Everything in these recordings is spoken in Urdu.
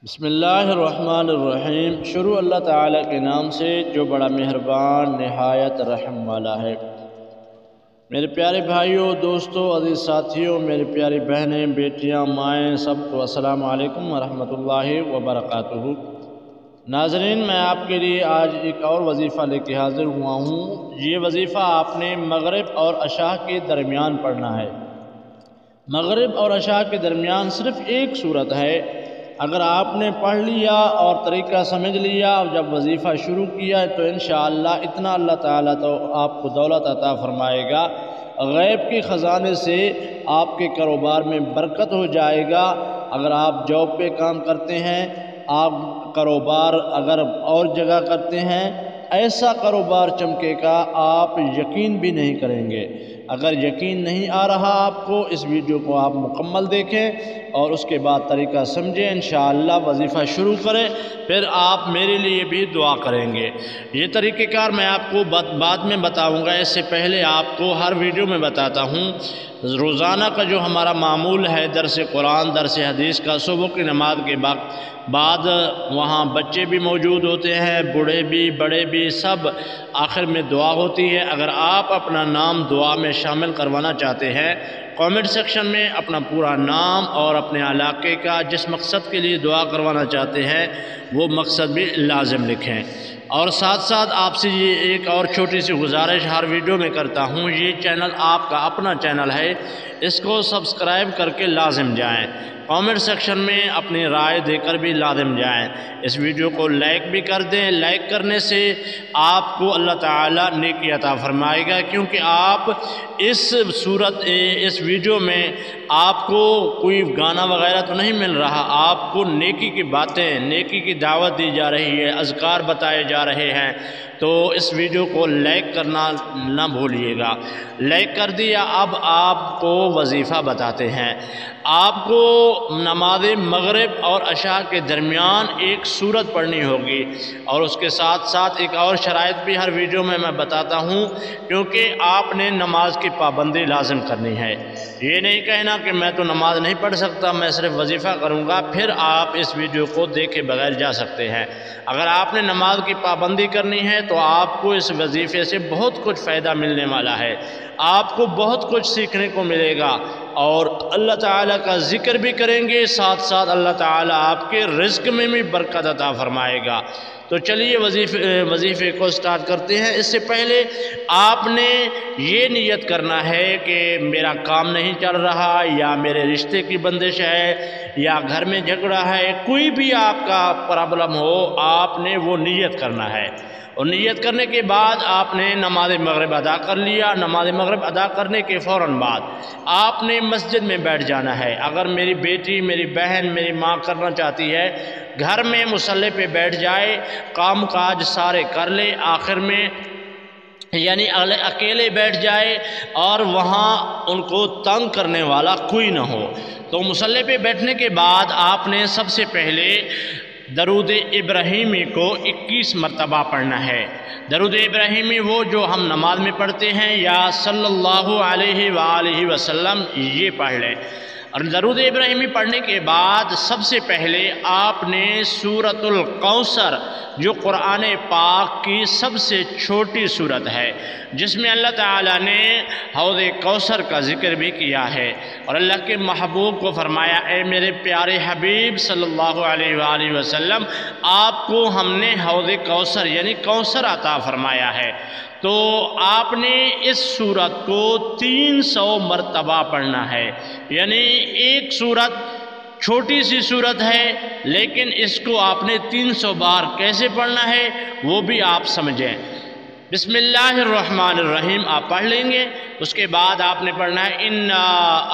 بسم اللہ الرحمن الرحیم۔ شروع اللہ تعالیٰ کے نام سے جو بڑا مہربان نہایت رحم والا ہے۔ میرے پیارے بھائیوں، دوستوں، عزیز ساتھیوں، میری پیاری بہنیں، بیٹیاں، مائیں، سب کو السلام علیکم ورحمۃ اللہ وبرکاتہ۔ ناظرین، میں آپ کے لیے آج ایک اور وظیفہ لے کے حاضر ہوا ہوں۔ یہ وظیفہ آپ نے مغرب اور عشاء کے درمیان پڑھنا ہے۔ مغرب اور عشاء کے درمیان صرف ایک صورت ہے۔ اگر آپ نے پڑھ لیا اور طریقہ سمجھ لیا اور جب وظیفہ شروع کیا تو انشاءاللہ اتنا اللہ تعالیٰ تو آپ کو دولت عطا فرمائے گا، غیب کے خزانے سے آپ کے کاروبار میں برکت ہو جائے گا۔ اگر آپ جاب پہ کام کرتے ہیں، آپ کاروبار اگر اور جگہ کرتے ہیں، ایسا کاروبار چمکے گا آپ یقین بھی نہیں کریں گے۔ اگر یقین نہیں آ رہا آپ کو، اس ویڈیو کو آپ مکمل دیکھیں اور اس کے بعد طریقہ سمجھیں، انشاءاللہ وظیفہ شروع کریں، پھر آپ میرے لیے بھی دعا کریں گے۔ یہ طریقہ کار میں آپ کو بعد میں بتاؤں گا، اس سے پہلے آپ کو ہر ویڈیو میں بتاتا ہوں روزانہ کا جو ہمارا معمول ہے درس قرآن، درس حدیث کا، صبح کی نماز کے بعد وہاں بچے بھی موجود ہوتے ہیں، بوڑھے بھی، بڑے بھی، سب، آخر میں دعا ہوتی ہے۔ اگر آپ اپنا نام دعا میں شامل کروانا چاہتے ہیں، کامنٹ سیکشن میں اپنا پورا نام اور اپنے علاقے کا جس مقصد کے لیے دعا کروانا چاہتے ہیں وہ مقصد بھی لازم لکھیں۔ اور ساتھ ساتھ آپ سے یہ ایک اور چھوٹی سی گزارش ہر ویڈیو میں کرتا ہوں، یہ چینل آپ کا اپنا چینل ہے، اس کو سبسکرائب کر کے لازم جائیں، کامنٹ سیکشن میں اپنی رائے دے کر بھی لازم جائیں، اس ویڈیو کو لائک بھی کر دیں۔ لائک کرنے سے آپ کو اللہ تعالیٰ نیکی عطا فرمائے گا، کیونکہ آپ اس ویڈیو میں آپ کو کوئی گانا وغیرہ تو نہیں مل رہا، آپ کو نیکی کی باتیں، نیکی کی دعوت دی جا رہی ہے، اذکار بتائے جا رہے ہیں، تو اس ویڈیو کو لائک کرنا نہ بھولیے گا۔ لائک کر دیا۔ اب آپ کو وظیفہ بتاتے ہیں۔ آپ کو نماز مغرب اور عشاء کے درمیان ایک سورت پڑھنی ہوگی، اور اس کے ساتھ ساتھ ایک اور شرائط بھی ہر ویڈیو میں بتاتا ہوں، کیونکہ آپ نے نماز کی پابندی لازم کرنی ہے۔ یہ نہیں کہنا کہ میں تو نماز نہیں پڑھ سکتا، میں صرف وظیفہ کروں گا، پھر آپ اس ویڈیو کو دیکھے بغیر جا سکتے ہیں۔ اگر آپ نے نماز کی پابندی کرنی ہے تو آپ کو اس وظیفے سے بہت کچھ فائدہ ملنے والا ہے، آپ کو بہت کچھ سیکھنے کو ملے گا، اور اللہ تعالیٰ کا ذکر بھی کریں گے، ساتھ ساتھ اللہ تعالیٰ آپ کے رزق میں بھی برکت عطا فرمائے گا۔ تو چلیے وظیفے کو سٹارٹ کرتے ہیں۔ اس سے پہلے آپ نے یہ نیت کرنا ہے کہ میرا کام نہیں چل رہا، یا میرے رشتے کی بندش ہے، یا گھر میں جھگڑا ہے، کوئی بھی آپ کا پرابلم ہو، آپ نے وہ نیت کرنا ہے، اور نیت کرنے کے بعد آپ نے نماز مغرب ادا کر لیا۔ نماز مغرب ادا کرنے کے فوراً بعد آپ نے مسجد میں بیٹھ جانا ہے۔ اگر میری بیٹی، میری بہن، میری ماں کرنا چاہتی ہے، گھر میں مصلی پہ بیٹھ جائے، کام کاج سارے کر لے، آخر میں یعنی اکیلے بیٹھ جائے اور وہاں ان کو تنگ کرنے والا کوئی نہ ہو۔ تو مصلی پہ بیٹھنے کے بعد آپ نے سب سے پہلے درود ابراہیمی کو 21 مرتبہ پڑھنا ہے۔ درود ابراہیمی وہ جو ہم نماز میں پڑھتے ہیں، یا صلی اللہ علیہ وآلہ وسلم، یہ پڑھ لیں۔ اور درود ابراہیمی پڑھنے کے بعد سب سے پہلے آپ نے سورۃ الکوثر، جو قرآن پاک کی سب سے چھوٹی سورت ہے، جس میں اللہ تعالیٰ نے حوض کوثر کا ذکر بھی کیا ہے، اور اللہ کے محبوب کو فرمایا، اے میرے پیارے حبیب صلی اللہ علیہ وآلہ وسلم، آپ کو ہم نے حوض کوثر یعنی کوثر عطا فرمایا ہے۔ تو آپ نے اس سورت کو 300 مرتبہ پڑھنا ہے، یعنی ایک سورت چھوٹی سی سورت ہے، لیکن اس کو آپ نے 300 بار کیسے پڑھنا ہے وہ بھی آپ سمجھیں۔ بسم اللہ الرحمن الرحیم آپ پڑھ لیں گے، اس کے بعد آپ نے پڑھنا ہے، انا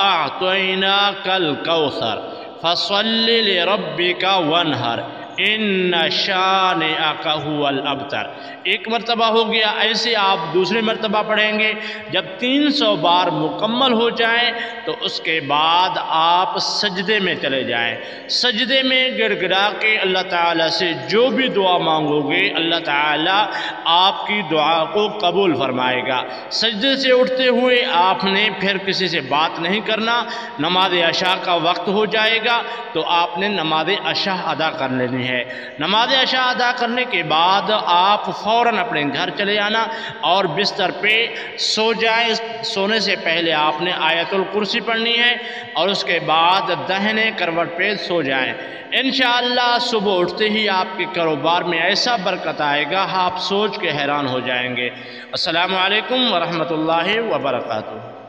اعطیناک الکوثر فصل لربک وانحر، ان شانئک ھوال ابتر۔ ایک مرتبہ ہو گیا، ایسے آپ دوسرے مرتبہ پڑھیں گے۔ جب 300 بار مکمل ہو جائیں تو اس کے بعد آپ سجدے میں چلے جائیں۔ سجدے میں گڑ گڑا کے اللہ تعالیٰ سے جو بھی دعا مانگو گے اللہ تعالیٰ آپ کی دعا کو قبول فرمائے گا۔ سجدے سے اٹھتے ہوئے آپ نے پھر کسی سے بات نہیں کرنا۔ نماز عشاء کا وقت ہو جائے گا تو آپ نے نماز عشاء ادا کر لینی ہے۔ نماز عشاء ادا کرنے کے بعد آپ فوراً اپنے گھر چلے آنا اور بستر پہ سو جائیں۔ سونے سے پہلے آپ نے آیت الکرسی پڑھنی ہے اور اس کے بعد داہنے کروٹ پہ سو جائیں۔ انشاءاللہ صبح اٹھتے ہی آپ کے کاروبار میں ایسا برکت آئے گا آپ سوچ کے حیران ہو جائیں گے۔ السلام علیکم ورحمۃ اللہ وبرکاتہ۔